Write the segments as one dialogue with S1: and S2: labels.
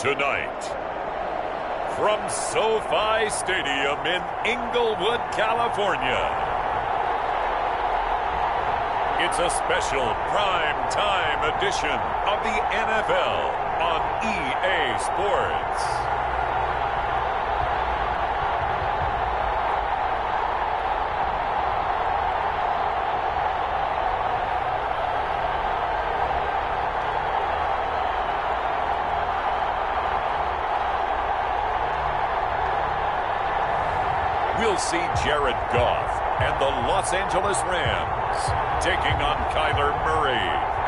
S1: Tonight, from SoFi Stadium in Inglewood, California, it's a special prime time edition of the NFL on EA Sports. We'll see Jared Goff and the Los Angeles Rams taking on Kyler Murray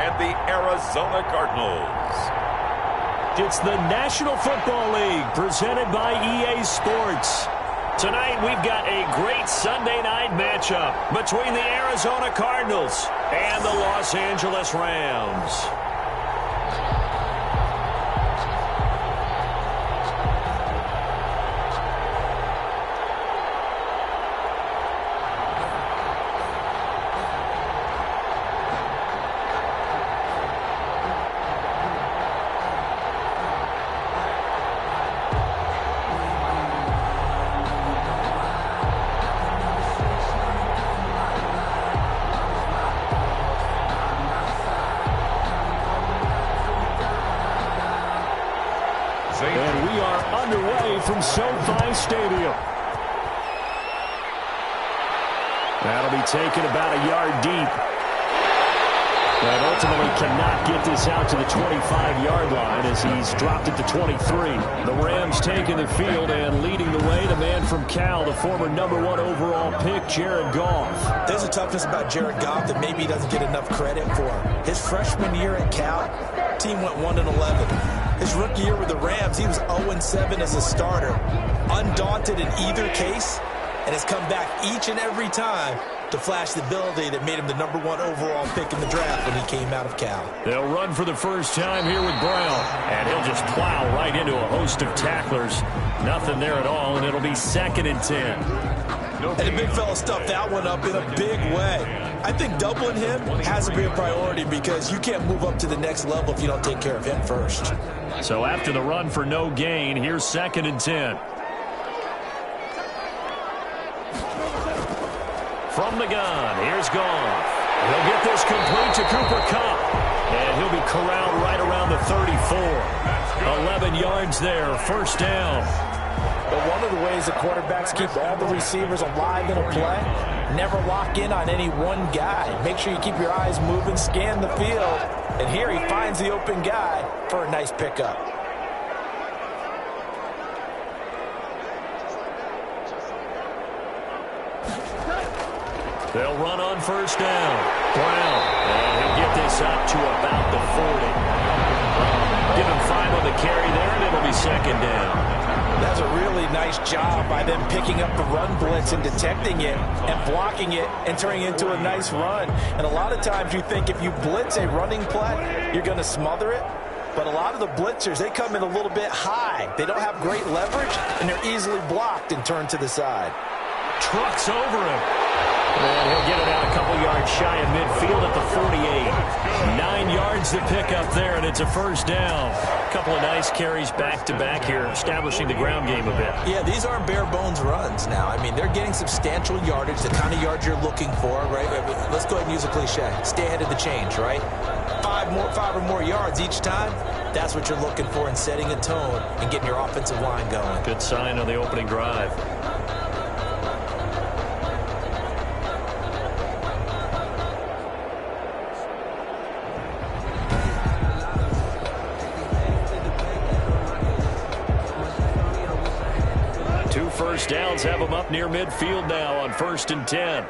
S1: and the Arizona Cardinals.
S2: It's the National Football League presented by EA Sports. Tonight we've got a great Sunday night matchup between the Arizona Cardinals and the Los Angeles Rams. And we are underway from SoFi Stadium. That'll be taken about a yard deep. But ultimately cannot get this out to the 25-yard line as he's dropped it to 23. The Rams taking the field and leading the way, the man from Cal, the former #1 overall pick, Jared Goff.
S3: There's a toughness about Jared Goff that maybe he doesn't get enough credit for. His freshman year at Cal, team went 1-11. His rookie year with the Rams, he was 0-7 as a starter. Undaunted in either case, and has come back each and every time to flash the ability that made him the #1 overall pick in the draft when he came out of Cal.
S2: They'll run for the first time here with Brown, and he'll just plow right into a host of tacklers. Nothing there at all, and it'll be 2nd and 10.
S3: And the big fella stuffed that one up in a big way. I think doubling him has to be a priority because you can't move up to the next level if you don't take care of him first.
S2: So after the run for no gain, here's 2nd and 10. From the gun, here's Goff. He'll get this complete to Cooper Kupp. And he'll be corralled right around the 34. 11 yards there, first down.
S3: But one of the ways the quarterbacks keep all the receivers alive in a play, never lock in on any one guy. Make sure you keep your eyes moving, scan the field. And here he finds the open guy for a nice pickup.
S2: They'll run on first down. Brown, and he'll get this up to about the 40. Give him 5 on the carry there, and it'll be 2nd down.
S3: That's a really nice job by them picking up the run blitz and detecting it and blocking it and turning it into a nice run. And a lot of times you think if you blitz a running play, you're going to smother it. But a lot of the blitzers, they come in a little bit high. They don't have great leverage, and they're easily blocked and turned to the side.
S2: Trucks over him. And he'll get it out a couple yards shy of midfield at the 48. 9 yards to pick up there, and it's a first down. A couple of nice carries back-to-back here, establishing the ground game a bit.
S3: Yeah, these aren't bare-bones runs now. I mean, they're getting substantial yardage, the kind of yards you're looking for, right? Let's go ahead and use a cliche. Stay ahead of the change, right? 5 or more yards each time. That's what you're looking for in setting a tone and getting your offensive line going.
S2: Good sign on the opening drive. First downs have them up near midfield now on 1st and 10.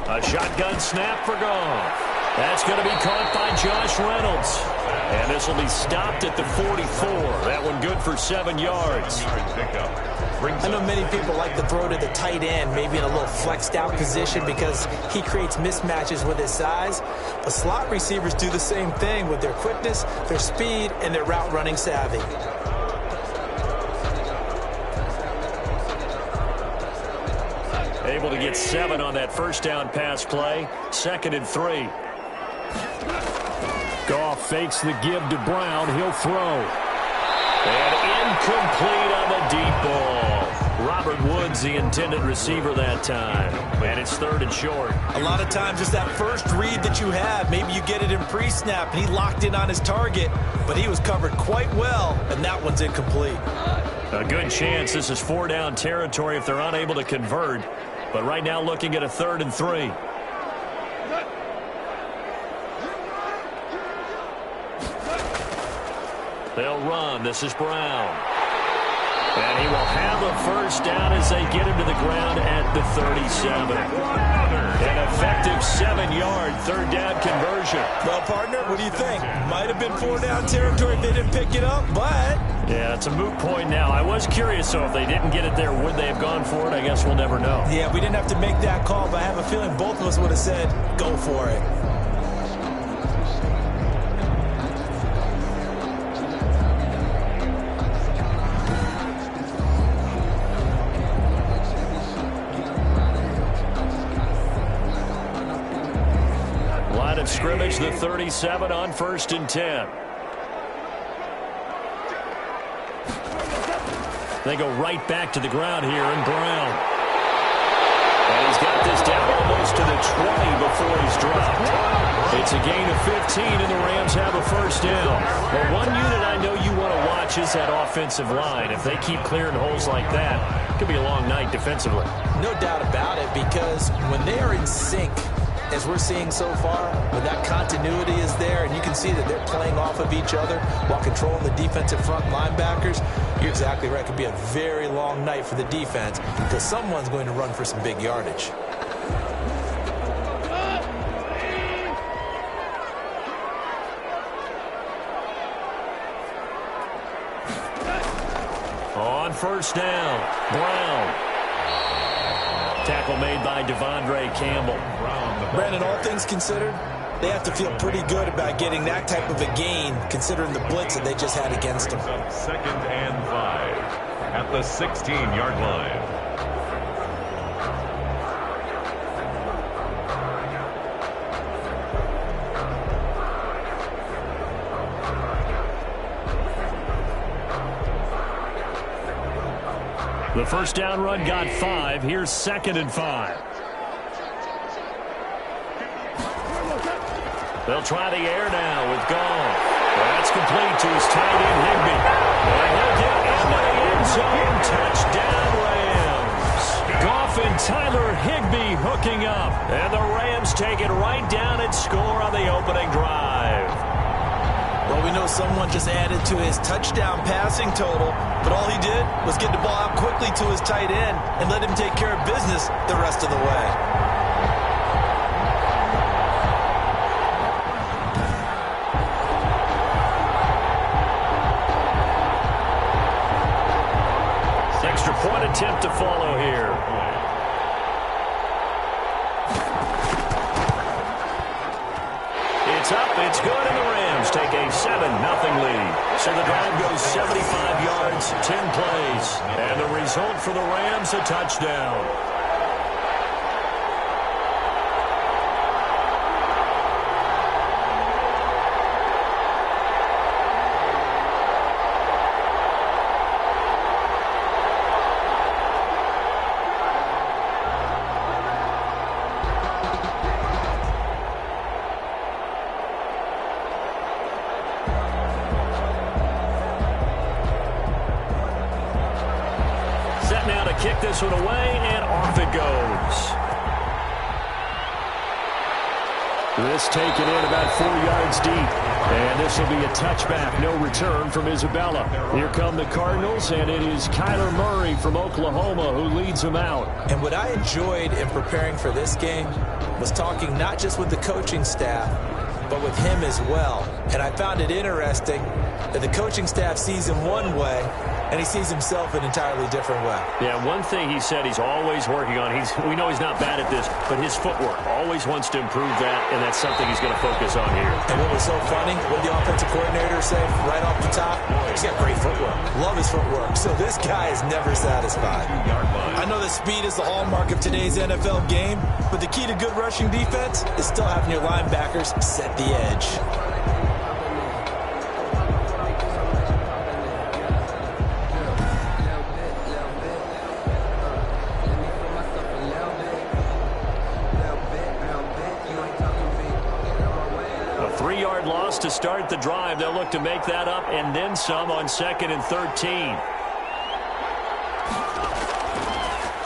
S2: A shotgun snap for Goff. That's going to be caught by Josh Reynolds. And this will be stopped at the 44. That one good for 7 yards.
S3: I know many people like to throw to the tight end, maybe in a little flexed out position because he creates mismatches with his size. But slot receivers do the same thing with their quickness, their speed, and their route running savvy.
S2: Able to get 7 on that first down pass play. 2nd and 3. fakes the give to Brown. He'll throw. And incomplete on the deep ball. Robert Woods, the intended receiver that time. And it's 3rd and short.
S3: A lot of times it's that first read that you have. Maybe you get it in pre-snap, and he locked in on his target, but he was covered quite well, and that one's incomplete.
S2: A good chance this is 4-down territory if they're unable to convert. But right now looking at a 3rd and 3. They'll run. This is Brown. And he will have a first down as they get him to the ground at the 37. An effective 7-yard 3rd down conversion.
S3: Well, partner, what do you think? Might have been 4-down territory if they didn't pick it up, but...
S2: Yeah, it's a moot point now. I was curious, so if they didn't get it there, would they have gone for it? I guess we'll never know.
S3: Yeah, we didn't have to make that call, but I have a feeling both of us would have said, go for it.
S2: Line of scrimmage, the 37 on 1st and 10. They go right back to the ground here, and Brown. And he's got this down almost to the 20 before he's dropped. It's a gain of 15, and the Rams have a first down. But one unit I know you want to watch is that offensive line. If they keep clearing holes like that, it could be a long night defensively.
S3: No doubt about it, because when they are in sync, as we're seeing so far, when that continuity is there and you can see that they're playing off of each other while controlling the defensive front linebackers, you're exactly right. It could be a very long night for the defense because someone's going to run for some big yardage.
S2: On 1st down, Brown. Tackle made by Devondre Campbell.
S3: Brandon, all things considered, they have to feel pretty good about getting that type of a gain, considering the blitz that they just had against them.
S1: 2nd and 5 at the 16-yard line.
S2: The first down run got 5. Here's 2nd and 5. They'll try the air now with Goff. That's complete to his tight end, Higbee. And he'll get into the end zone. Touchdown, Rams. Goff and Tyler Higbee hooking up. And the Rams take it right down and score on the opening drive.
S3: Well, we know someone just added to his touchdown passing total, but all he did was get the ball out quickly to his tight end and let him take care of business the rest of the way.
S2: Point attempt to follow here. It's up, it's good, and the Rams take a 7-0 lead. So the drive goes 75 yards, 10 plays. And the result for the Rams, a touchdown. Kick this one away, and off it goes. This taken in about 4 yards deep. And this will be a touchback, no return from Isabella. Here come the Cardinals, and it is Kyler Murray from Oklahoma who leads them out.
S3: And what I enjoyed in preparing for this game was talking not just with the coaching staff, but with him as well. And I found it interesting that the coaching staff sees him one way, and he sees himself an entirely different way.
S2: Yeah, one thing he said he's always working on, we know he's not bad at this, but his footwork, always wants to improve that, and that's something he's going to focus on here.
S3: And what was so funny, what did the offensive coordinator say right off the top? He's got great footwork. Love his footwork. So this guy is never satisfied. I know that speed is the hallmark of today's NFL game, but the key to good rushing defense is still having your linebackers set the edge.
S2: to start the drive. They'll look to make that up and then some on 2nd and 13.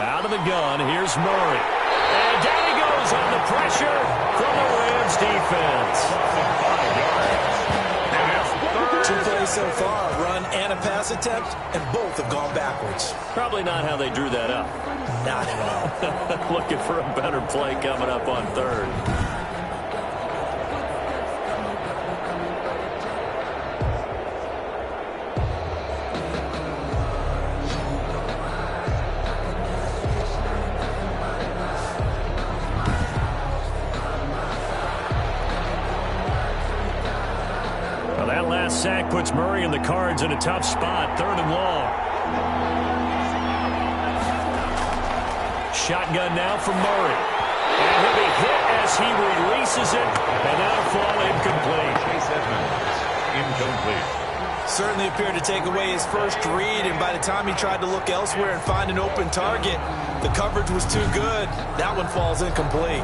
S2: Out of the gun, here's Murray. And down he goes on the pressure from the Rams defense.
S3: 2 plays so far, run and a pass attempt, and both have gone backwards.
S2: Probably not how they drew that up.
S3: Not at all.
S2: Looking for a better play coming up on 3rd. Sack puts Murray and the Cards in a tough spot. 3rd and long. Shotgun now from Murray. And he'll be hit as he releases it. And that'll fall incomplete.
S1: Incomplete.
S3: Certainly appeared to take away his first read, and by the time he tried to look elsewhere and find an open target, the coverage was too good. That one falls incomplete.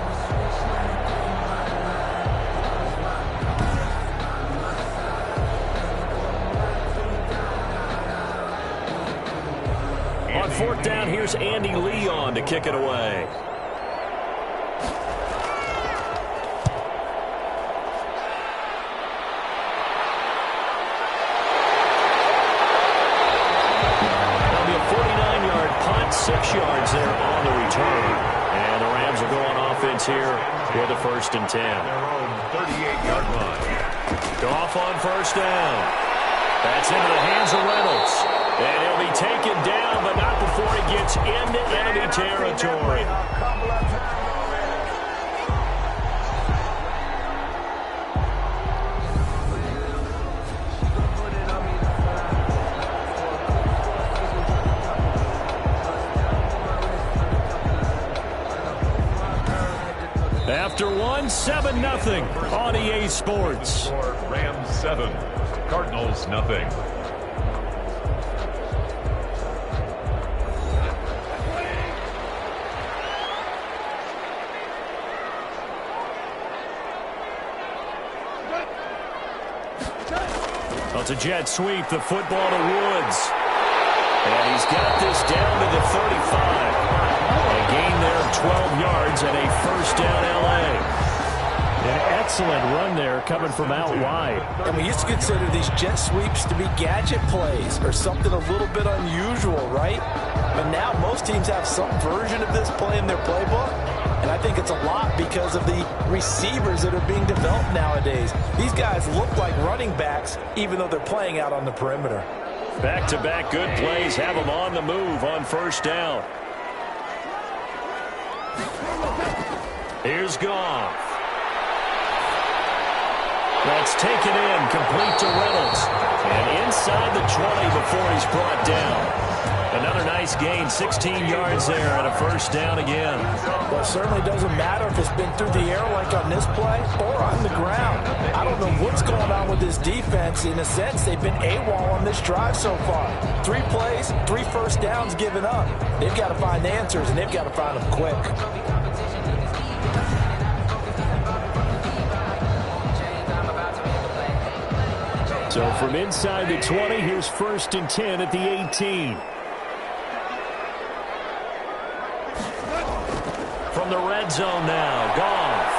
S2: On 4th down, here's Andy Leon to kick it away. That'll be a 49-yard punt, 6 yards there on the return. And the Rams will go on offense here with a 1st and 10.
S1: Their own 38-yard line.
S2: Goff on 1st down. That's into the hands of Reynolds. And he'll be taken down, but not before he gets into enemy territory. After 7-0 on EA Sports.
S1: Rams 7, Cardinals nothing.
S2: Well, it's a jet sweep, the football to Woods. And he's got this down to the 35. A gain there of 12 yards and a 1st down L.A. An excellent run there coming from out wide.
S3: And we used to consider these jet sweeps to be gadget plays or something a little bit unusual, right? But now most teams have some version of this play in their playbook. And I think it's a lot because of the receivers that are being developed nowadays. These guys look like running backs, even though they're playing out on the perimeter.
S2: Back-to-back good plays have them on the move on 1st down. Here's Goff. That's taken in, complete to Reynolds. And inside the 20 before he's brought down. Another nice gain, 16 yards there and a 1st down again.
S3: Well, it certainly doesn't matter if it's been through the air like on this play or on the ground. I don't know what's going on with this defense. In a sense, they've been AWOL on this drive so far. 3 plays, 3 1st downs given up. They've got to find answers, and they've got to find them quick.
S2: So from inside the 20, here's 1st and 10 at the 18. From the red zone now, Goff.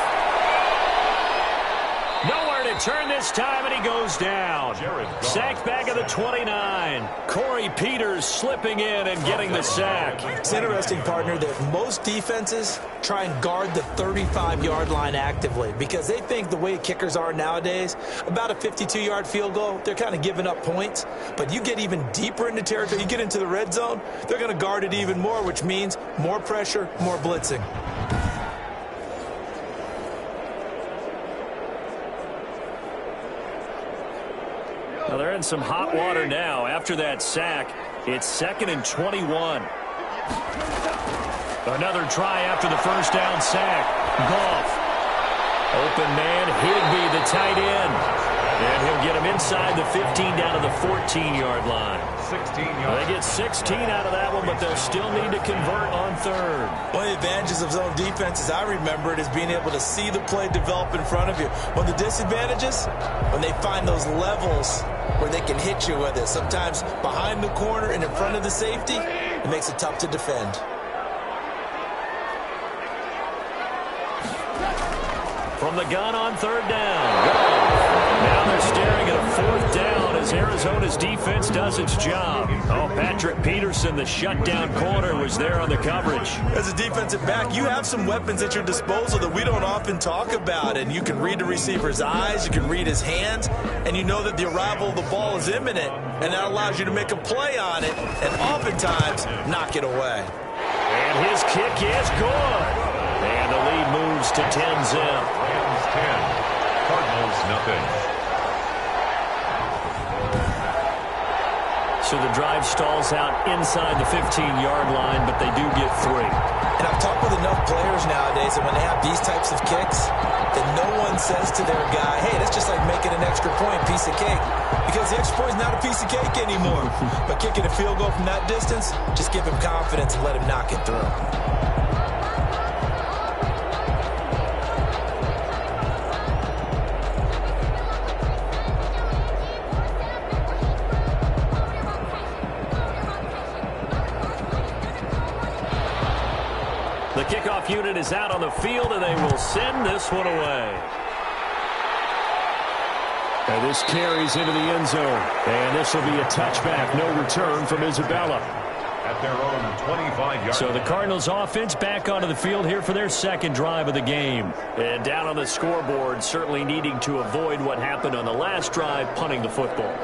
S2: Nowhere to turn this time, and he goes down. Sacked back at the 29. Corey Peters slipping in and getting the sack.
S3: It's interesting, partner, that most defenses try and guard the 35-yard line actively because they think the way kickers are nowadays, about a 52-yard field goal, they're kind of giving up points. But you get even deeper into territory, you get into the red zone, they're going to guard it even more, which means more pressure, more blitzing.
S2: Well, they're in some hot water now. After that sack, it's 2nd and 21. Another try after the 1st down sack. Goff. Open man, Higbee, the tight end. And he'll get him inside the 15 down to the 14-yard line.
S1: 16 yards.
S2: They get 16 out of that one, but they'll still need to convert on third.
S3: One of the advantages of zone defense, as I remember it, is being able to see the play develop in front of you. One of the disadvantages, when they find those levels where they can hit you with it. Sometimes behind the corner and in front of the safety, it makes it tough to defend.
S2: From the gun on third down. Now they're staring at a fourth down as Arizona's defense does its job. Oh, Patrick Peterson, the shutdown corner, was there on the coverage.
S3: As a defensive back, you have some weapons at your disposal that we don't often talk about. And you can read the receiver's eyes, you can read his hands, and you know that the arrival of the ball is imminent. And that allows you to make a play on it and oftentimes knock it away.
S2: And his kick is good. And the lead moves to 10-zip.
S1: Rams 10. Cardinals nothing.
S2: So the drive stalls out inside the 15-yard line, but they do get 3.
S3: And I've talked with enough players nowadays that when they have these types of kicks, that no one says to their guy, hey, that's just like making an extra point, piece of cake. Because the extra point is not a piece of cake anymore. But kicking a field goal from that distance, just give him confidence and let him knock it through.
S2: The kickoff unit is out on the field, and they will send this one away. And this carries into the end zone. And this will be a touchback. No return from Isabella.
S1: At their own 25-yard.
S2: So the Cardinals offense back onto the field here for their second drive of the game. And down on the scoreboard, certainly needing to avoid what happened on the last drive, punting the football.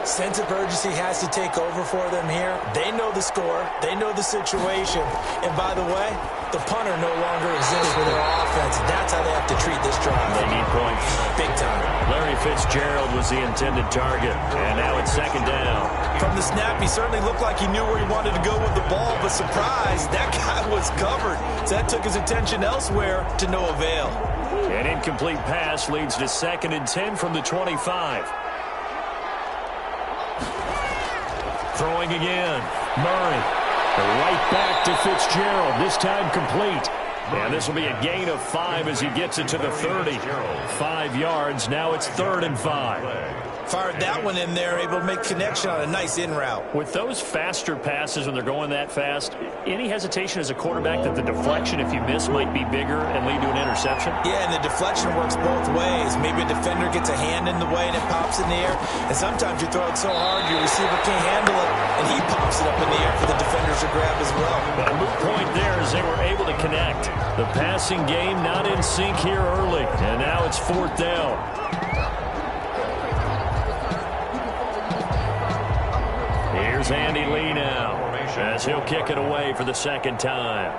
S3: Sense of urgency has to take over for them here. They know the score. They know the situation. And by the way, the punter no longer exists for their offense. That's how they have to treat this drive.
S2: They need points.
S3: Big time.
S2: Larry Fitzgerald was the intended target. And now it's second down.
S3: From the snap, he certainly looked like he knew where he wanted to go with the ball, but surprise, that guy was covered. So that took his attention elsewhere to no avail.
S2: An incomplete pass leads to 2nd and 10 from the 25. Throwing again. Murray. Right back to Fitzgerald. This time complete. And this will be a gain of 5 as he gets it to the 30. 5 yards. Now it's 3rd and 5.
S3: Fired that one in there, able to make connection on a nice in route.
S2: With those faster passes when they're going that fast, any hesitation as a quarterback that the deflection, if you miss, might be bigger and lead to an interception?
S3: Yeah, and the deflection works both ways. Maybe a defender gets a hand in the way and it pops in the air. And sometimes you throw it so hard your receiver can't handle it, and he pops it up in the air for the defenders to grab as well.
S2: But a moot point there as they were able to connect. The passing game not in sync here early. And now it's 4th down. Here's Andy Lee now as he'll kick it away for the second time.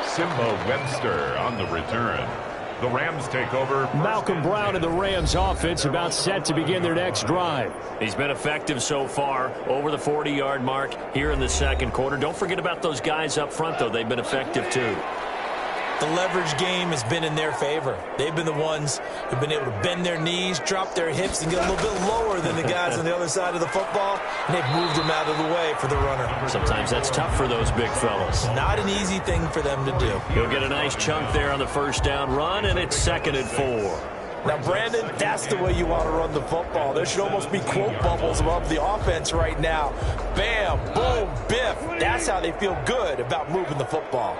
S1: Simba Webster on the return. The Rams take over.
S2: Malcolm Brown and the Rams offense about set to begin their next drive. He's been effective so far, over the 40-yard mark here in the second quarter. Don't forget about those guys up front, though. They've been effective, too.
S3: The leverage game has been in their favor. They've been the ones who've been able to bend their knees, drop their hips, and get a little bit lower than the guys on the other side of the football, and they've moved them out of the way for the runner.
S2: Sometimes that's tough for those big fellas.
S3: Not an easy thing for them to do.
S2: He'll get a nice chunk there on the first down run, and it's 2nd and 4.
S3: Now, Brandon, that's the way you want to run the football. There should almost be quote bubbles above the offense right now. Bam, boom, biff. That's how they feel good about moving the football.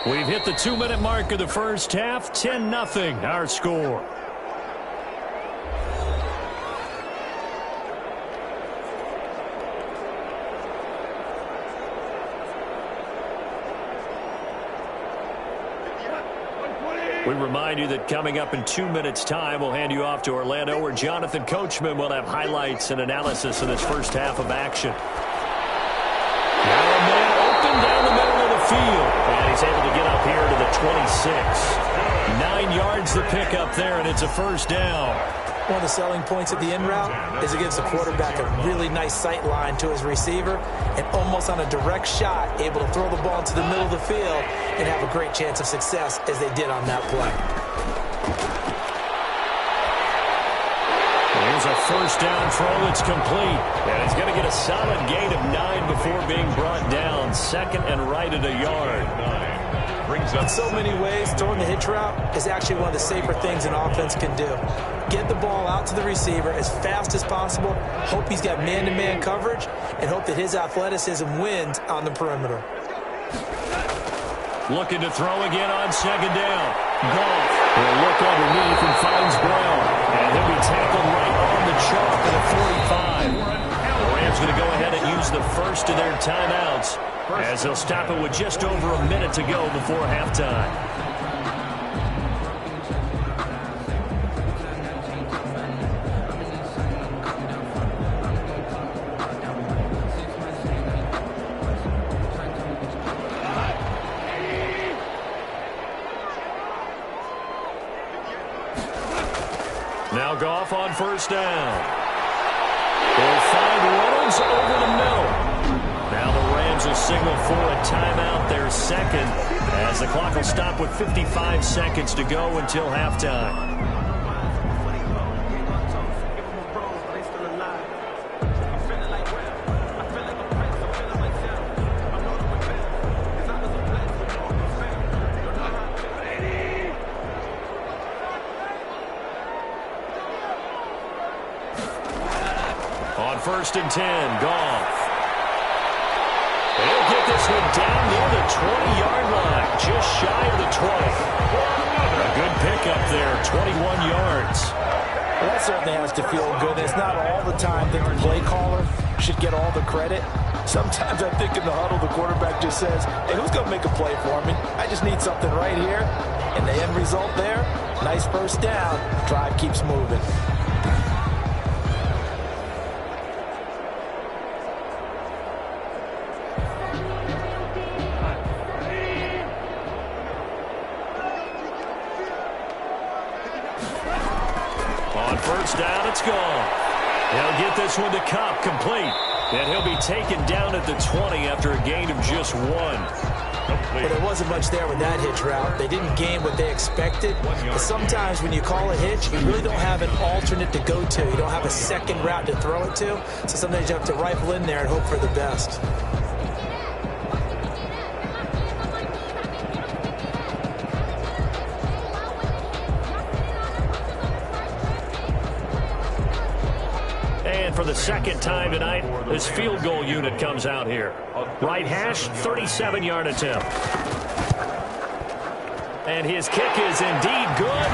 S2: We've hit the 2-minute mark of the first half. 10-0 our score. We remind you that coming up in 2 minutes' time, we'll hand you off to Orlando, where Jonathan Coachman will have highlights and analysis of this first half of action. Now a man open down the middle of the field, and he's able to get up here to the 26. 9 yards the pickup there, and it's a first down.
S3: One of the selling points of the in route is it gives the quarterback a really nice sight line to his receiver and almost on a direct shot able to throw the ball into the middle of the field and have a great chance of success as they did on that play.
S2: Here's a first down throw that's complete. And he's going to get a solid gain of 9 before being brought down. Second and right at a yard.
S3: In so many ways, throwing the hitch route is actually one of the safer things an offense can do. Get the ball out to the receiver as fast as possible, hope he's got man-to-man coverage, and hope that his athleticism wins on the perimeter.
S2: Looking to throw again on second down. Goff will look underneath and finds Brown. And he'll be tackled right on the chalk at a 45. The Rams going to go ahead and use the first of their timeouts as they'll stop it with just over a minute to go before halftime. Now Goff on first down. They'll find Reynolds over the middle. Now the Rams will signal for a timeout, their second, as the clock will stop with 55 seconds to go until halftime. On first and 10, Goff. They'll get this one down near the 20-yard line, just shy of the 20. A good pickup there, 21 yards.
S3: Well, that certainly has to feel good. It's not all the time that the play caller should get all the credit. Sometimes I think in the huddle, the quarterback just says, hey, who's going to make a play for me? I just need something right here. And the end result there, nice first down. Drive keeps moving.
S2: First down, it's gone. They'll get this one to Cobb, complete. And he'll be taken down at the 20 after a gain of just 1.
S3: Well, there wasn't much there with that hitch route. They didn't gain what they expected. But sometimes when you call a hitch, you really don't have an alternate to go to. You don't have a second route to throw it to. So sometimes you have to rifle in there and hope for the best.
S2: For the second time tonight, this field goal unit comes out here. Right hash, 37-yard attempt. And his kick is indeed good.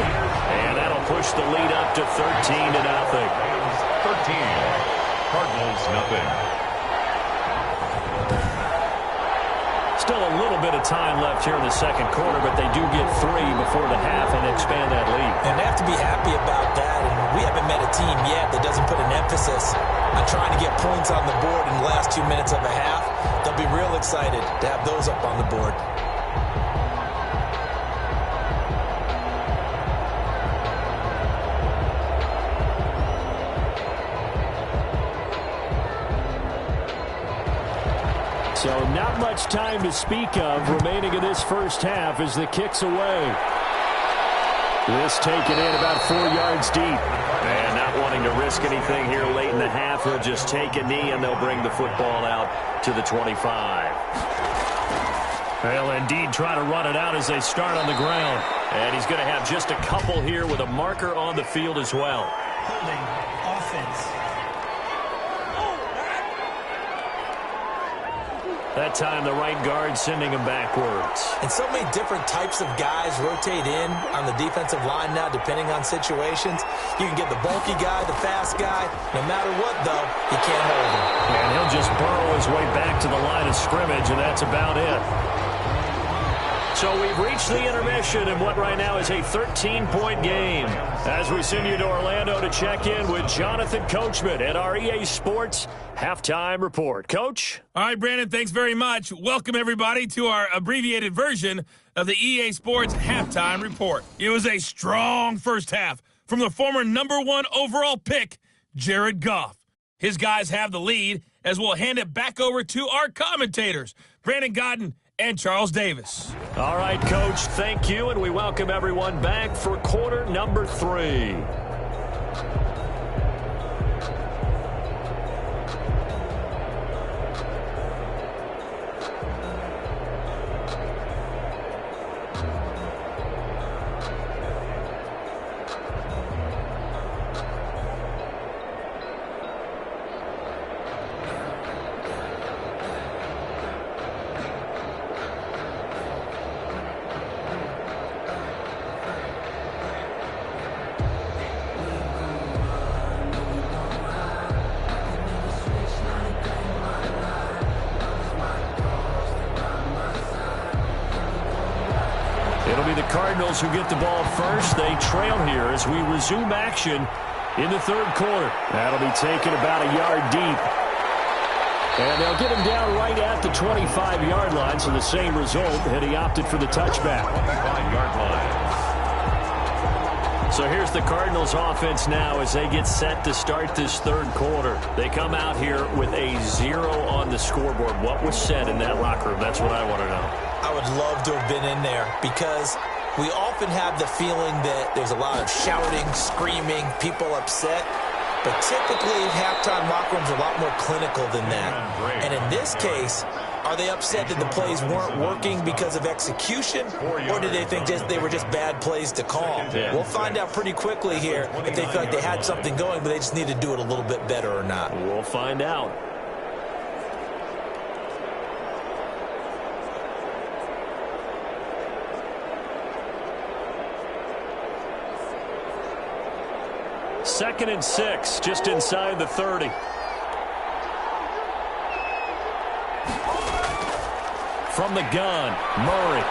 S2: And that'll push the lead up to 13-0.
S1: 13. Cardinals, nothing.
S2: Still a little bit of time left here in the second quarter, but they do get 3 before the half and expand that lead.
S3: And they have to be happy about that. And we haven't met a team yet that doesn't put an emphasis on trying to get points on the board in the last 2 minutes of a half. They'll be real excited to have those up on the board.
S2: So not much time to speak of remaining in this first half as the kick's away. This taken in about 4 yards deep. And not wanting to risk anything here late in the half, he'll just take a knee and they'll bring the football out to the 25. They'll indeed try to run it out as they start on the ground. And he's going to have just a couple here with a marker on the field as well.
S3: Holding offense.
S2: That time, the right guard sending him backwards.
S3: And so many different types of guys rotate in on the defensive line now, depending on situations. You can get the bulky guy, the fast guy. No matter what, though, you can't hold him.
S2: And he'll just burrow his way back to the line of scrimmage, and that's about it. So we've reached the intermission in what right now is a 13-point game. As we send you to Orlando to check in with Jonathan Coachman at our EA Sports Halftime Report. Coach?
S4: All right, Brandon, thanks very much. Welcome, everybody, to our abbreviated version of the EA Sports Halftime Report. It was a strong first half from the former #1 overall pick, Jared Goff. His guys have the lead as we'll hand it back over to our commentators, Brandon Godden and Charles Davis.
S2: All right, Coach, thank you, and we welcome everyone back for quarter number 3. It'll be the Cardinals who get the ball first. They trail here as we resume action in the third quarter. That'll be taken about a yard deep. And they'll get him down right at the 25-yard line, so the same result, and he opted for the touchback.
S1: 25-yard line.
S2: So here's the Cardinals offense now as they get set to start this third quarter. They come out here with a 0 on the scoreboard. What was said in that locker room? That's what I want to know.
S3: I would love to have been in there because we often have the feeling that there's a lot of shouting, screaming, people upset. But typically, halftime locker rooms are a lot more clinical than that. And in this case, are they upset that the plays weren't working because of execution, or did they think they were just bad plays to call? We'll find out pretty quickly here if they feel like they had something going, but they just need to do it a little bit better or not.
S2: We'll find out. Second and 6, just inside the 30. From the gun, Murray.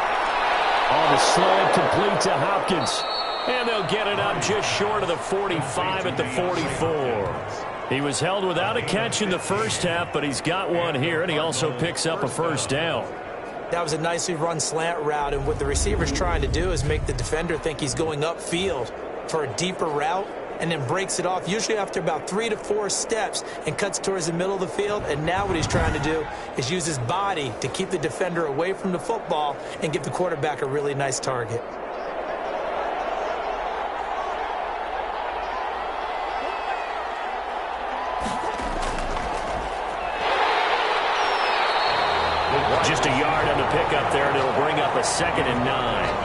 S2: On the slant, complete to Hopkins. And they'll get it up just short of the 45 at the 44. He was held without a catch in the first half, but he's got one here, and he also picks up a first down.
S3: That was a nicely run slant route, and what the receiver's trying to do is make the defender think he's going upfield for a deeper route, and then breaks it off, usually after about 3 to 4 steps, and cuts towards the middle of the field. And now what he's trying to do is use his body to keep the defender away from the football and give the quarterback a really nice target.
S2: Just a yard on the pickup there, and it'll bring up a 2nd and 9.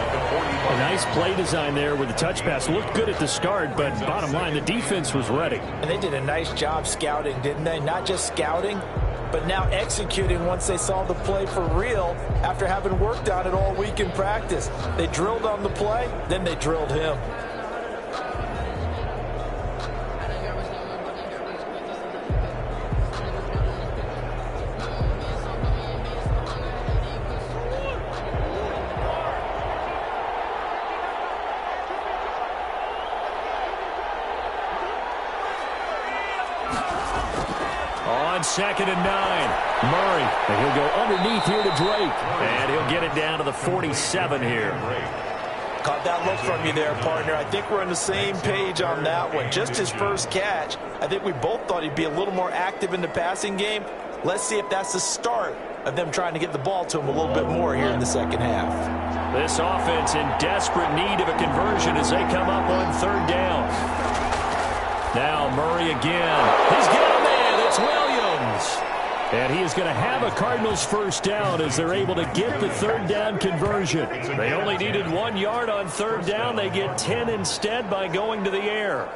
S2: A nice play design there with the touch pass. Looked good at the start, but bottom line, the defense was ready.
S3: And they did a nice job scouting, didn't they? Not just scouting, but now executing once they saw the play for real after having worked on it all week in practice. They drilled on the play, then they drilled him.
S2: On 2nd and 9, Murray, and he'll go underneath here to Drake, and he'll get it down to the 47 here.
S3: Caught that look from you there, partner. I think we're on the same page on that one. Just his first catch. I think we both thought he'd be a little more active in the passing game. Let's see if that's the start of them trying to get the ball to him a little bit more here in the second half.
S2: This offense in desperate need of a conversion as they come up on 3rd down. Now Murray again. He's got a man. It's Williams. And he is going to have a Cardinals first down as they're able to get the 3rd down conversion. They only needed 1 yard on 3rd down. They get 10 instead by going to the air.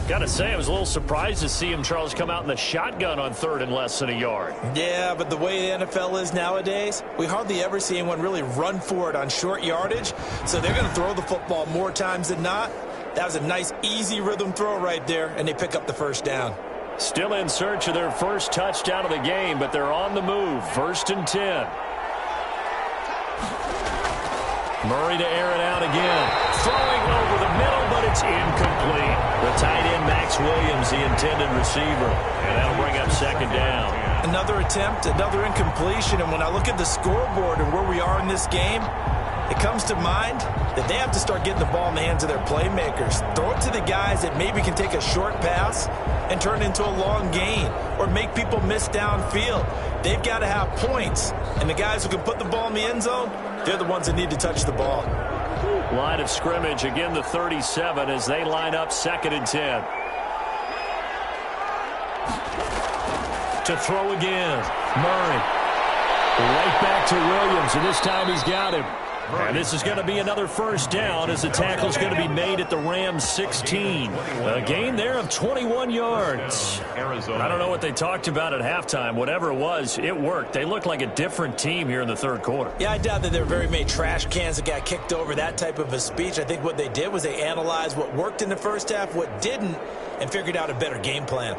S2: Got to say, I was a little surprised to see him, Charles, come out in the shotgun on 3rd and less than a yard.
S3: Yeah, but the way the NFL is nowadays, we hardly ever see anyone really run for it on short yardage. So they're going to throw the football more times than not. That was a nice, easy rhythm throw right there, and they pick up the first down.
S2: Still in search of their first touchdown of the game, but they're on the move. 1st and 10. Murray to air it out again. Throwing over the middle, but it's incomplete. The tight end, Max Williams, the intended receiver. And that'll bring up 2nd down.
S3: Another attempt, another incompletion. And when I look at the scoreboard and where we are in this game, it comes to mind that they have to start getting the ball in the hands of their playmakers. Throw it to the guys that maybe can take a short pass and turn it into a long gain or make people miss downfield. They've got to have points, and the guys who can put the ball in the end zone, they're the ones that need to touch the ball.
S2: Line of scrimmage, again the 37 as they line up 2nd and 10. To throw again, Murray. Right back to Williams, and this time he's got him. And this is going to be another first down as the tackle's going to be made at the Rams 16. A gain there of 21 yards. I don't know what they talked about at halftime. Whatever it was, it worked. They looked like a different team here in the 3rd quarter.
S3: Yeah, I doubt that there were very many trash cans that got kicked over, that type of a speech. I think what they did was they analyzed what worked in the first half, what didn't, and figured out a better game plan.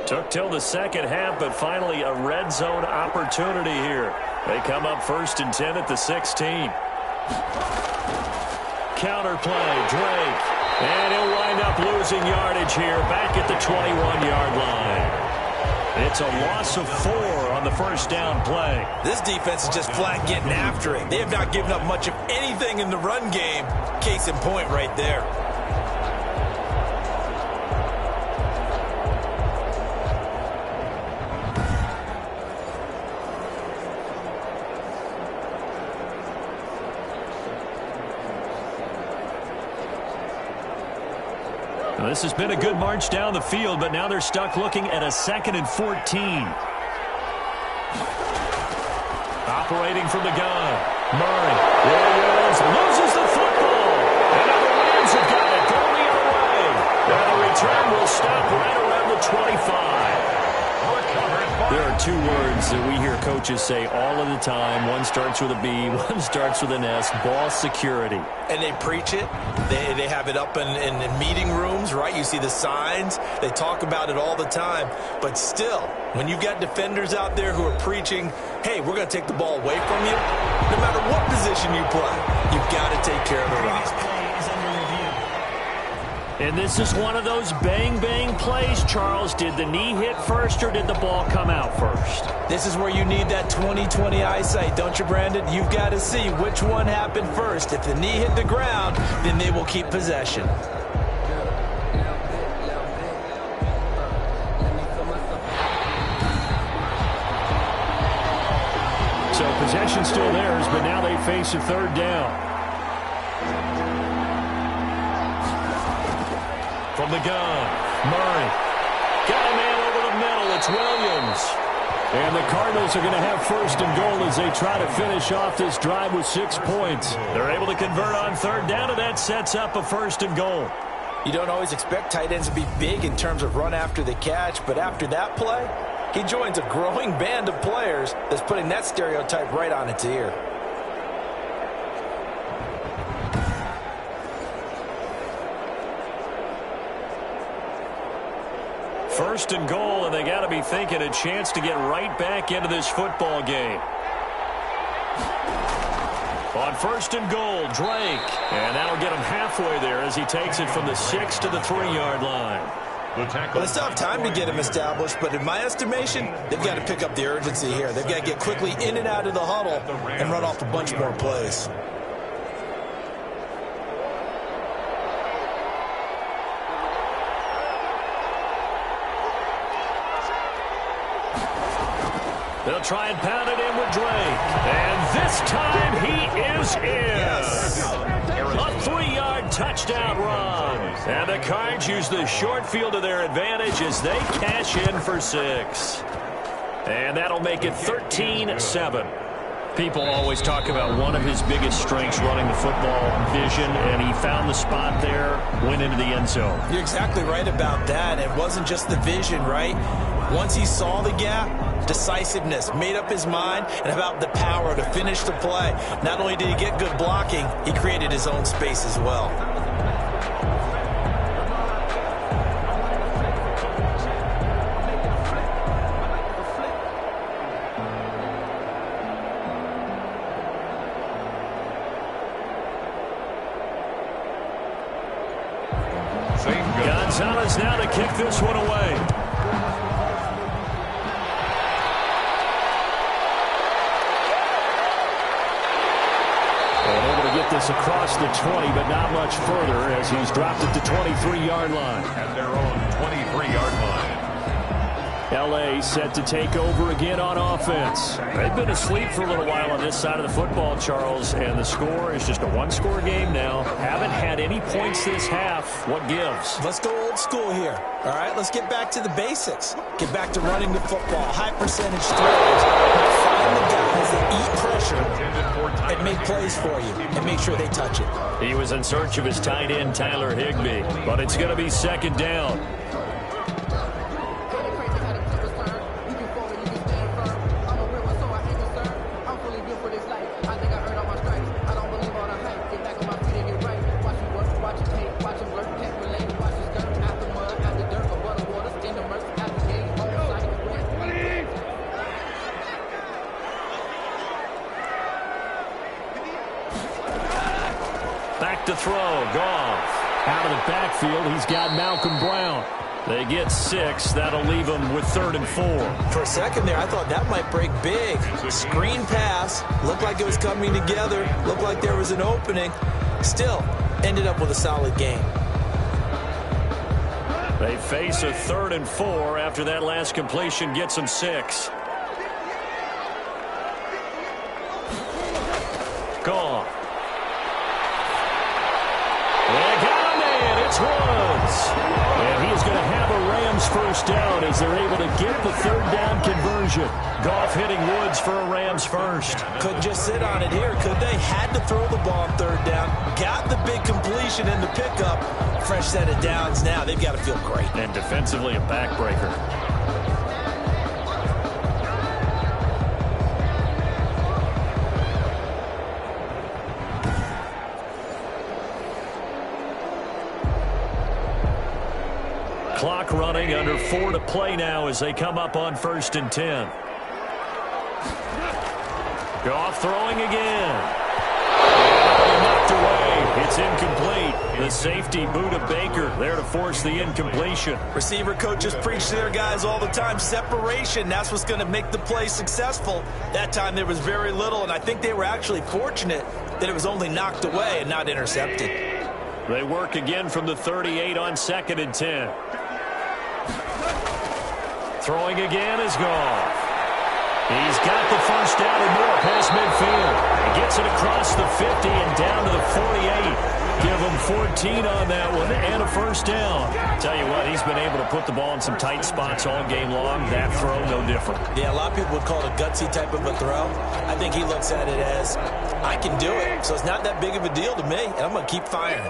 S2: Took till the 2nd half, but finally a red zone opportunity here. They come up 1st and 10 at the 16. Counter play, Drake. And he'll wind up losing yardage here back at the 21-yard line. It's a loss of 4 on the first down play.
S3: This defense is just flat getting after it. They have not given up much of anything in the run game. Case in point right there.
S2: This has been a good march down the field, but now they're stuck looking at a 2nd and 14. Operating from the gun, Murray. Williams loses the football. And now the Rams have got it going the other way. And the return will stop right around the 25. There are 2 words that we hear coaches say all of the time. One starts with a B, one starts with an S, ball security.
S3: And they preach it. They have it up in meeting rooms, right? You see the signs. They talk about it all the time. But still, when you've got defenders out there who are preaching, hey, we're going to take the ball away from you, no matter what position you play, you've got to take care of the run.
S2: And this is one of those bang-bang plays, Charles. Did the knee hit first or did the ball come out first?
S3: This is where you need that 20/20 eyesight, don't you, Brandon? You've got to see which one happened first. If the knee hit the ground, then they will keep possession.
S2: So possession still theirs, but now they face a 3rd down. From the gun, Murray. Got a man over the middle. It's Williams. And the Cardinals are going to have 1st and goal as they try to finish off this drive with 6 points. They're able to convert on 3rd down, and that sets up a 1st and goal.
S3: You don't always expect tight ends to be big in terms of run after the catch, but after that play, he joins a growing band of players that's putting that stereotype right on its ear.
S2: First and goal, and they got to be thinking a chance to get right back into this football game. On 1st and goal, Drake. And that'll get him halfway there as he takes it from the 6 to the 3-yard line.
S3: Well, they still have time to get him established, but in my estimation, they've got to pick up the urgency here. They've got to get quickly in and out of the huddle and run off a bunch more plays.
S2: They'll try and pound it in with Drake. And this time he is in. A 3-yard touchdown run. And the Cards use the short field to their advantage as they cash in for 6. And that'll make it 13-7. People always talk about one of his biggest strengths running the football, vision, and he found the spot there, went into the end zone.
S3: You're exactly right about that. It wasn't just the vision, right? Once he saw the gap, decisiveness, made up his mind, and about the power to finish the play. Not only did he get good blocking, he created his own space as well.
S1: Same
S2: Gonzalez now to kick this one away. And able to get this across the 20, but not much further as he's dropped it to 23-yard line.
S1: At their own 23-yard line.
S2: L.A. set to take over again on offense. They've been asleep for a little while on this side of the football, Charles, and the score is just a one-score game now. Haven't had any points this half. What gives?
S3: Let's go old school here. All right, let's get back to the basics. Get back to running the football, high-percentage throws. Find the guys that eat pressure and make plays for you and make sure they touch it.
S2: He was in search of his tight end, Tyler Higbee, but it's going to be second down. Back to throw, Goff. Out of the backfield, he's got Malcolm Brown. They get 6. That'll leave them with 3rd and 4.
S3: For a second there, I thought that might break big. Screen pass. Looked like it was coming together. Looked like there was an opening. Still, ended up with a solid game.
S2: They face a 3rd and 4 after that last completion gets them 6. Goff. They got a man. It's Woods. And he's going to have a Rams first down as they're able to get the 3rd down conversion. Goff hitting Woods for a Rams first.
S3: Couldn't just sit on it here, could they? Had to throw the ball on 3rd down. Got the big completion in the pickup. Fresh set of downs now. They've got to feel great.
S2: And defensively a backbreaker. Clock running, under 4 to play now as they come up on 1st and 10. Goff throwing again. Knocked away. It's incomplete. The safety, Buda Baker, there to force the incompletion.
S3: Receiver coaches preach to their guys all the time. Separation, that's what's going to make the play successful. That time there was very little, and I think they were actually fortunate that it was only knocked away and not intercepted.
S2: They work again from the 38 on 2nd and 10. Throwing again is Goff. He's got the first down and more past midfield. He gets it across the 50 and down to the 48. Give him 14 on that one and a first down. Tell you what, he's been able to put the ball in some tight spots all game long. That throw, no different.
S3: Yeah, a lot of people would call it a gutsy type of a throw. I think he looks at it as, I can do it, so it's not that big of a deal to me, and I'm going to keep firing.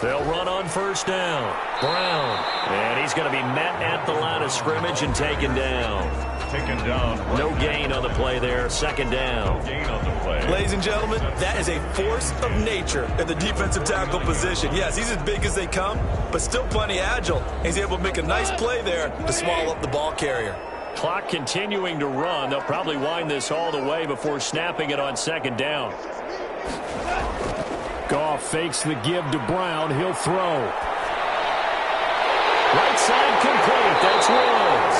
S2: They'll run on first down. Brown. And he's going to be met at the line of scrimmage and taken down.
S1: Taken down.
S2: No gain on the play there. 2nd down.
S1: No gain on the play.
S3: Ladies and gentlemen, that is a force of nature in the defensive tackle position. Yes, he's as big as they come, but still plenty agile. He's able to make a nice play there to swallow up the ball carrier.
S2: Clock continuing to run. They'll probably wind this all the way before snapping it on 2nd down. Goff fakes the give to Brown. He'll throw. Right side complete. That's Woods.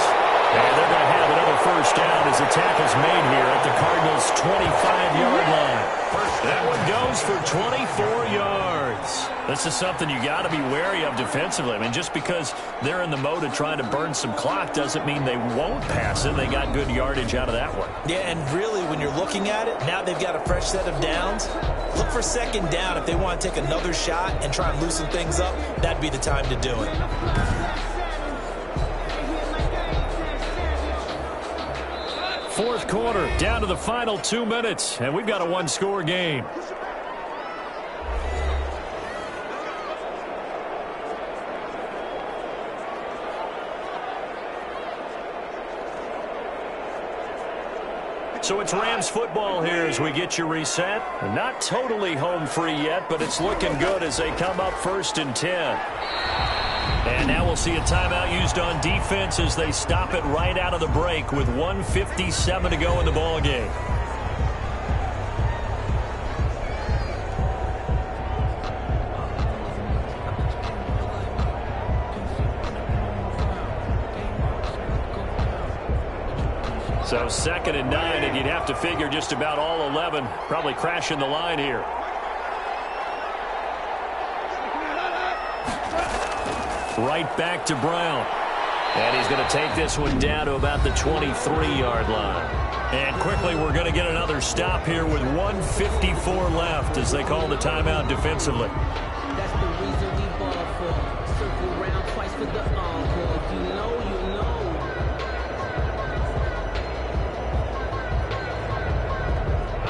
S2: And they're going to have another first down as the tackle's made here at the Cardinals' 25-yard line. That one goes for 24 yards. This is something you got to be wary of defensively. I mean, just because they're in the mode of trying to burn some clock doesn't mean they won't pass it. They got good yardage out of that one.
S3: Yeah, and really, when you're looking at it, now they've got a fresh set of downs. Look for 2nd down. If they want to take another shot and try and loosen things up, that'd be the time to do it.
S2: Fourth quarter, down to the final 2 minutes, and we've got a one-score game. So it's Rams football here as we get you reset. Not totally home free yet, but it's looking good as they come up 1st and 10. And now we'll see a timeout used on defense as they stop it right out of the break with 1:57 to go in the ball game. So 2nd and 9, and you'd have to figure just about all 11 probably crashing the line here. Right back to Brown. And he's going to take this one down to about the 23-yard line. And quickly, we're going to get another stop here with 1:54 left as they call the timeout defensively.
S5: That's the reason we ball for. Circle round twice for the encore. If you know, you know.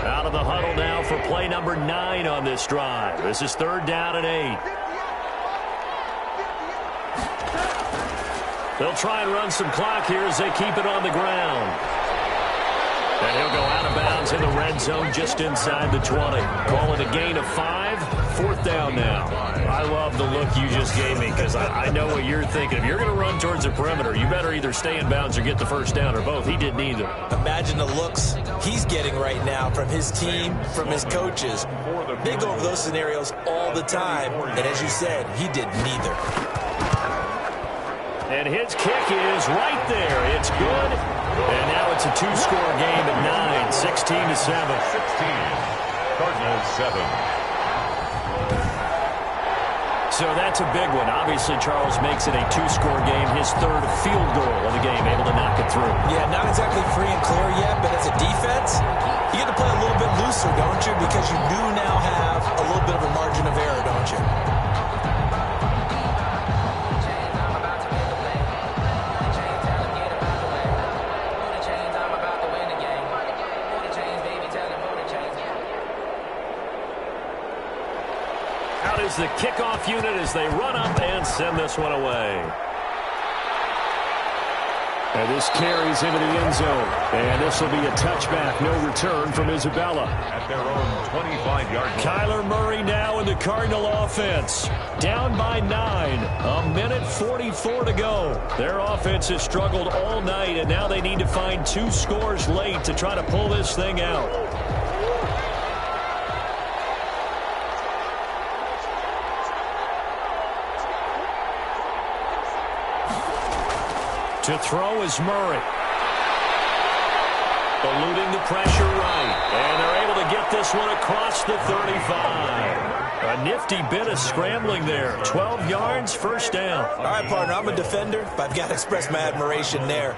S2: Out of the huddle now for play number 9 on this drive. This is 3rd down and 8. They'll try and run some clock here as they keep it on the ground. And he'll go out of bounds in the red zone just inside the 20. Call it a gain of 5. 4th down now. I love the look you just gave me because I know what you're thinking. If you're going to run towards the perimeter, you better either stay in bounds or get the first down or both. He did neither.
S3: Imagine the looks he's getting right now from his team, from his coaches. They go over those scenarios all the time. And as you said, he did neither.
S2: And his kick is right there. It's good. And now it's a 2-score game at 9, 16-7.
S1: 16. Cardinals 7.
S2: So that's a big one. Obviously, Charles makes it a 2-score game. His 3rd field goal of the game, able to knock it through.
S3: Yeah, not exactly free and clear yet, but as a defense, you get to play a little bit looser, don't you? Because you do now have a little bit of a margin of error, don't you?
S2: Is the kickoff unit as they run up and send this one away. And this carries into the end zone. And this will be a touchback. No return from Isabella.
S1: At their own 25-yard line.
S2: Kyler Murray now in the Cardinal offense. Down by 9. A minute 44 to go. Their offense has struggled all night, and now they need to find 2 scores late to try to pull this thing out. To throw is Murray. Eluding the pressure right. And they're able to get this one across the 35. A nifty bit of scrambling there. 12 yards, first down.
S3: All right, partner, I'm a defender, but I've got to express my admiration there.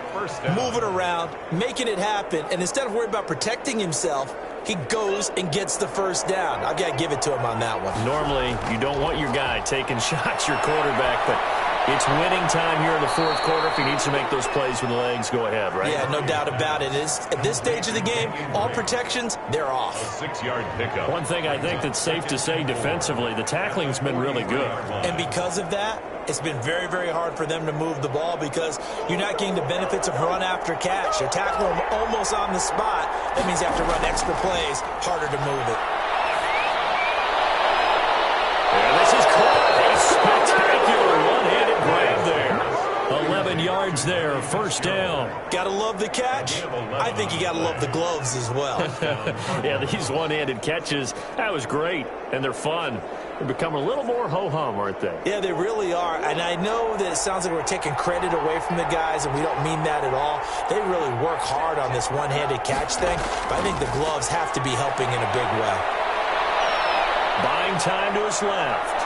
S3: Moving around, making it happen, and instead of worrying about protecting himself, he goes and gets the first down. I've got to give it to him on that one.
S2: Normally, you don't want your guy taking shots, your quarterback, but it's winning time here in the 4th quarter. If he needs to make those plays with the legs, go ahead, right?
S3: Yeah, no doubt about it. At this stage of the game, all protections, they're off.
S1: 6-yard pickup.
S2: One thing I think that's safe to say defensively, the tackling's been really good.
S3: And because of that, it's been very, very hard for them to move the ball because you're not getting the benefits of run after catch. You're tackling them almost on the spot. That means you have to run extra plays, harder to move it.
S2: And this is caught. A spectacular one-handed grab there. 11 yards there, first down.
S3: Gotta love the catch. I think you gotta love the gloves as well.
S2: Yeah, these one-handed catches, that was great, and they're fun. They've become a little more ho-hum, aren't they?
S3: Yeah, they really are, and I know that it sounds like we're taking credit away from the guys, and we don't mean that at all. They really work hard on this one-handed catch thing, but I think the gloves have to be helping in a big way.
S2: Buying time to his left.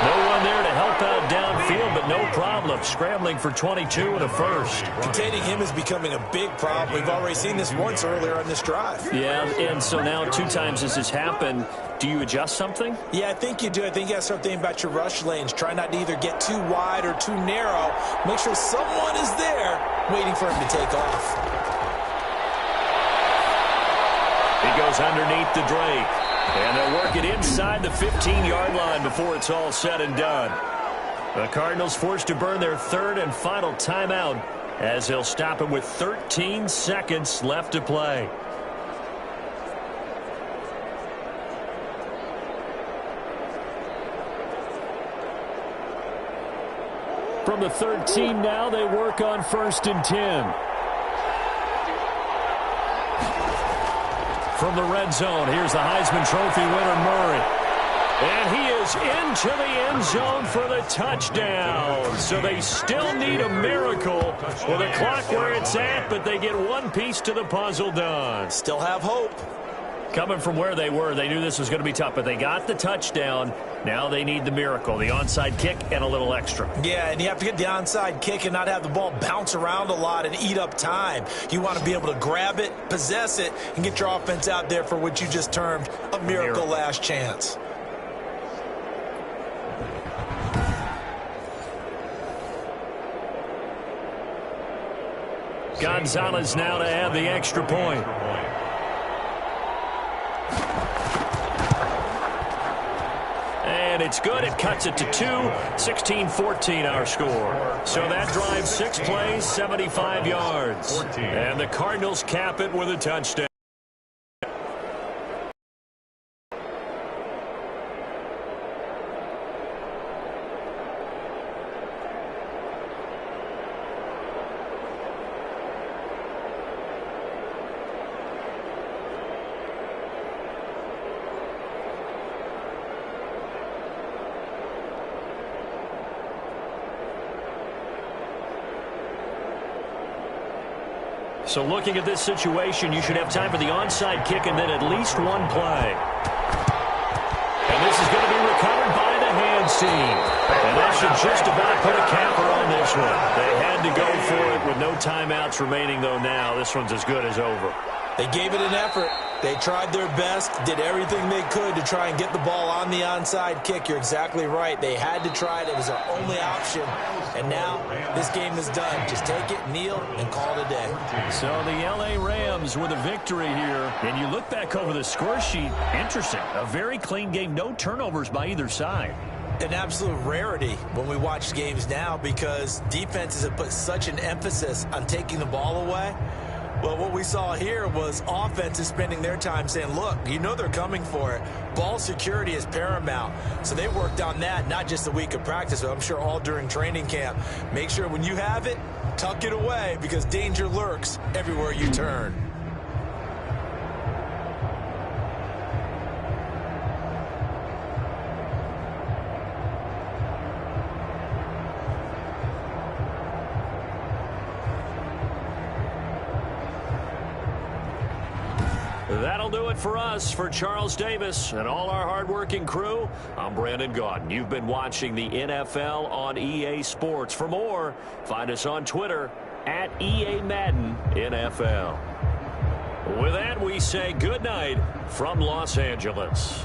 S2: No one there to help out downfield, but no problem. Scrambling for 22 and a first.
S3: Containing him is becoming a big problem. We've already seen this once earlier on this drive.
S2: Yeah, and so now 2 times this has happened. Do you adjust something?
S3: Yeah, I think you do. I think you got to start thinking about your rush lanes. Try not to either get too wide or too narrow. Make sure someone is there waiting for him to take off.
S2: He goes underneath the Drake. And they'll work it inside the 15-yard line before it's all said and done. The Cardinals forced to burn their 3rd and final timeout as they'll stop it with 13 seconds left to play. From the 13 now, they work on 1st and 10. From the red zone, here's the Heisman Trophy winner, Murray. And he is into the end zone for the touchdown. So they still need a miracle with the clock where it's at, but they get one piece to the puzzle done.
S3: Still have hope.
S2: Coming from where they were, they knew this was going to be tough, but they got the touchdown. Now they need the miracle, the onside kick and a little extra.
S3: Yeah, and you have to get the onside kick and not have the ball bounce around a lot and eat up time. You want to be able to grab it, possess it, and get your offense out there for what you just termed a miracle last chance.
S2: Gonzalez now to add the extra point. And it's good. It cuts it to 2. 16-14 our score. So that drives 6 plays, 75 yards. And the Cardinals cap it with a touchdown. So looking at this situation, you should have time for the onside kick and then at least one play. And this is going to be recovered by the hands team. And that should just about put a capper on this one. They had to go for it with no timeouts remaining, though now this one's as good as over.
S3: They gave it an effort. They tried their best, did everything they could to try and get the ball on the onside kick. You're exactly right. They had to try it. It was their only option. And now this game is done. Just take it, kneel, and call it a day.
S2: So the L.A. Rams with a victory here. And you look back over the score sheet, interesting. A very clean game, no turnovers by either side.
S3: An absolute rarity when we watch games now because defenses have put such an emphasis on taking the ball away. Well, what we saw here was offenses spending their time saying, look, you know they're coming for it. Ball security is paramount. So they worked on that, not just a week of practice, but I'm sure all during training camp. Make sure when you have it, tuck it away because danger lurks everywhere you turn.
S2: That'll do it for us. For Charles Davis and all our hardworking crew, I'm Brandon Gaudin. You've been watching the NFL on EA Sports. For more, find us on Twitter at EA Madden NFL. With that, we say good night from Los Angeles.